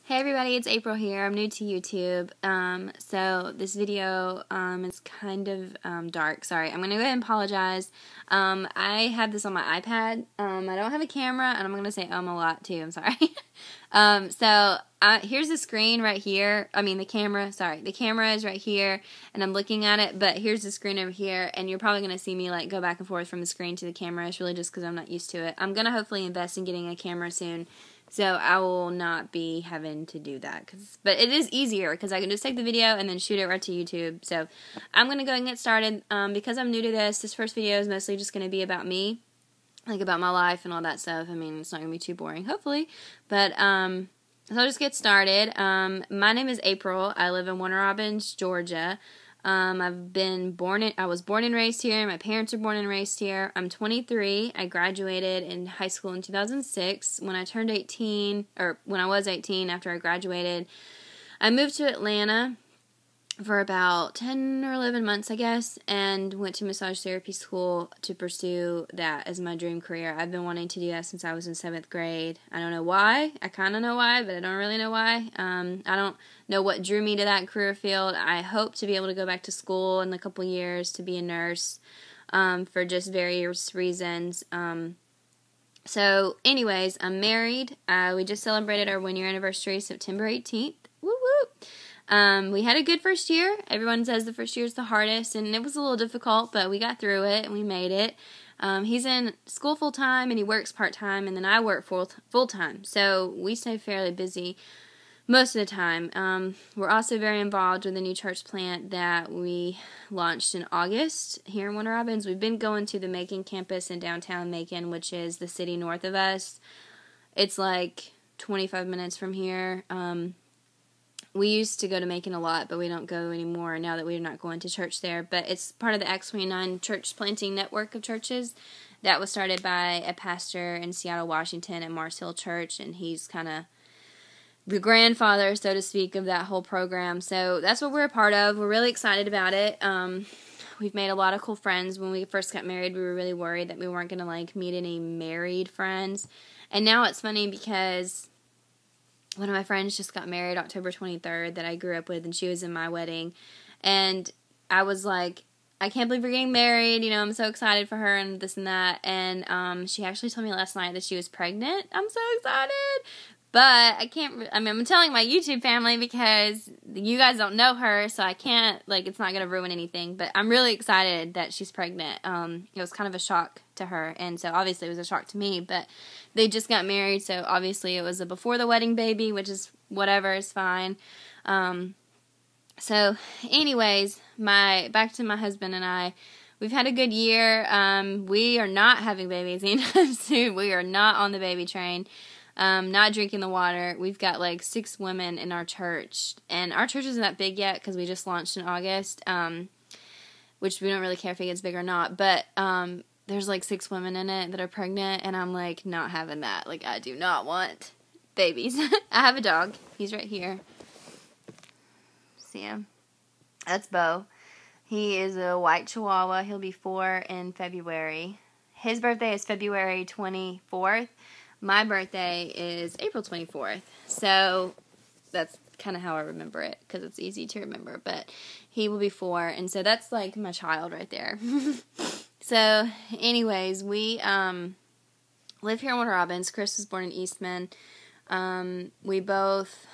Hey everybody, it's April here. I'm new to YouTube. So this video is kind of dark. Sorry, I'm going to go ahead and apologize. I have this on my iPad. I don't have a camera, and I'm going to say a lot too. I'm sorry. Here's the screen right here. I mean the camera. Sorry, the camera is right here, and I'm looking at it. But here's the screen over here, and you're probably going to see me like go back and forth from the screen to the camera. It's really just because I'm not used to it. I'm going to hopefully invest in getting a camera soon. So I will not be having to do that. But it is easier because I can just take the video and then shoot it right to YouTube. So I'm going to go and get started. Because I'm new to this first video is mostly just going to be about me. Like about my life and all that stuff. I mean, it's not going to be too boring, hopefully. But so I'll just get started. My name is April. I live in Warner Robins, Georgia. I was born and raised here. My parents were born and raised here. I'm 23. I graduated in high school in 2006. When I turned 18, or when I was 18 after I graduated, I moved to Atlanta for about 10 or 11 months, I guess, and went to massage therapy school to pursue that as my dream career. I've been wanting to do that since I was in 7th grade. I don't know why. I kind of know why, but I don't really know why. I don't know what drew me to that career field. I hope to be able to go back to school in a couple years to be a nurse for just various reasons. So anyways, I'm married. We just celebrated our 1-year anniversary September 18th. Woo woo! We had a good first year. Everyone says the first year is the hardest, and it was a little difficult, but we got through it, and we made it. He's in school full-time, and he works part-time, and then I work full-time, so we stay fairly busy most of the time. We're also very involved with a new church plant that we launched in August here in Warner Robins. We've been going to the Macon campus in downtown Macon, which is the city north of us. It's like 25 minutes from here. We used to go to Macon a lot, but we don't go anymore now that we're not going to church there. But it's part of the Acts 29 church planting network of churches that was started by a pastor in Seattle, Washington at Mars Hill Church, and he's kind of the grandfather, so to speak, of that whole program. So that's what we're a part of. We're really excited about it. We've made a lot of cool friends. When we first got married, we were really worried that we weren't going to meet any married friends. And now it's funny because one of my friends just got married October 23rd that I grew up with, and she was in my wedding. And I was like, I can't believe we're getting married. You know, I'm so excited for her and this and that. And she actually told me last night that she was pregnant. I'm so excited. But I'm telling my YouTube family because you guys don't know her, so I can't, it's not going to ruin anything. But I'm really excited that she's pregnant. It was kind of a shock to her, and so obviously it was a shock to me. But they just got married, so obviously it was a before the wedding baby, which is whatever, is fine. So anyways, back to my husband and I. We've had a good year. We are not having babies anytime soon. We are not on the baby train. Not drinking the water. We've got 6 women in our church, and our church isn't that big yet because we just launched in August, which we don't really care if it gets big or not, but there's 6 women in it that are pregnant, and I'm not having that. I do not want babies. I have a dog. He's right here. See him? That's Bo. He is a white Chihuahua. He'll be 4 in February. His birthday is February 24th. My birthday is April 24th, so that's kind of how I remember it, because it's easy to remember, but he will be 4, and so that's, my child right there. So, anyways, we live here in Warner Robins. Chris was born in Eastman. We both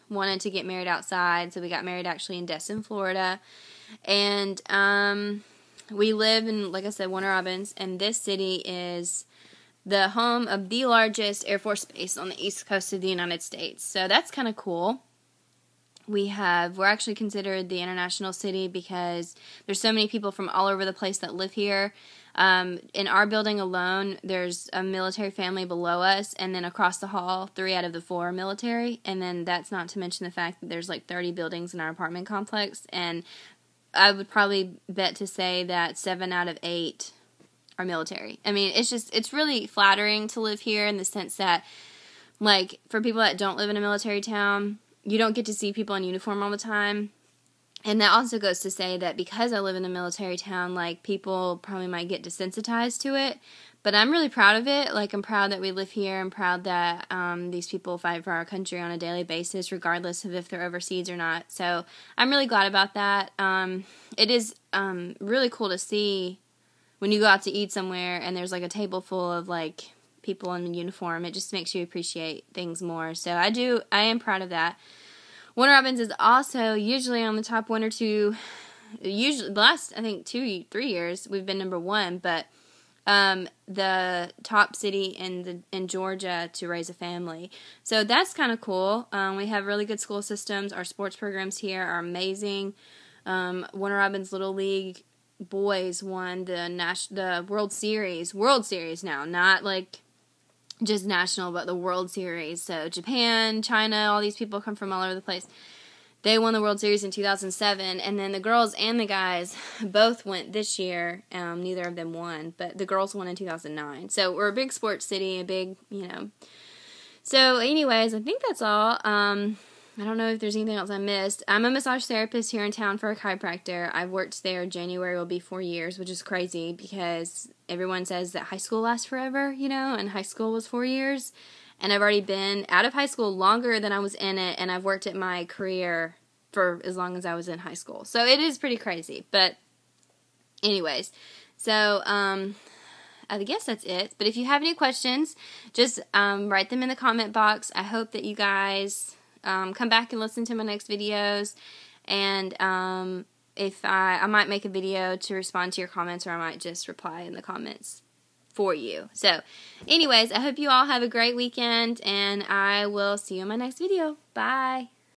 wanted to get married outside, so we got married actually in Destin, Florida, and we live in, like I said, Warner Robins, and this city is the home of the largest Air Force base on the east coast of the United States. So that's kind of cool. We're actually considered the international city because there's so many people from all over the place that live here. In our building alone, there's a military family below us, and then across the hall, 3 out of the 4 are military. And then that's not to mention the fact that there's 30 buildings in our apartment complex, and I would probably bet to say that 7 out of 8 are military. I mean, it's really flattering to live here in the sense that, for people that don't live in a military town, you don't get to see people in uniform all the time. And that also goes to say that because I live in a military town, like, people probably might get desensitized to it. But I'm really proud of it. Like, I'm proud that we live here. I'm proud that these people fight for our country on a daily basis, regardless of if they're overseas or not. So I'm really glad about that. It is really cool to see when you go out to eat somewhere and there's, like, a table full of, like, people in uniform. It just makes you appreciate things more. So I am proud of that. Warner Robins is also usually on the top 1 or 2. Usually, the last, I think, 2-3 years, we've been number 1. But the top city in Georgia to raise a family. So that's kind of cool. We have really good school systems. Our sports programs here are amazing. Warner Robins Little League boys won the World Series now, not like just national, but the World Series. So Japan, China, all these people come from all over the place. They won the World Series in 2007, and then the girls and the guys both went this year. Neither of them won, but the girls won in 2009. So we're a big sports city, a big, So anyways, I think that's all. I don't know if there's anything else I missed. I'm a massage therapist here in town for a chiropractor. I've worked there. January will be 4 years, which is crazy because everyone says that high school lasts forever, and high school was 4 years. And I've already been out of high school longer than I was in it, and I've worked at my career for as long as I was in high school. So it is pretty crazy. But anyways, so I guess that's it. But if you have any questions, just write them in the comment box. I hope that you guys come back and listen to my next videos. And if I might make a video to respond to your comments, or I might just reply in the comments for you. So anyways, I hope you all have a great weekend, and I will see you in my next video. Bye.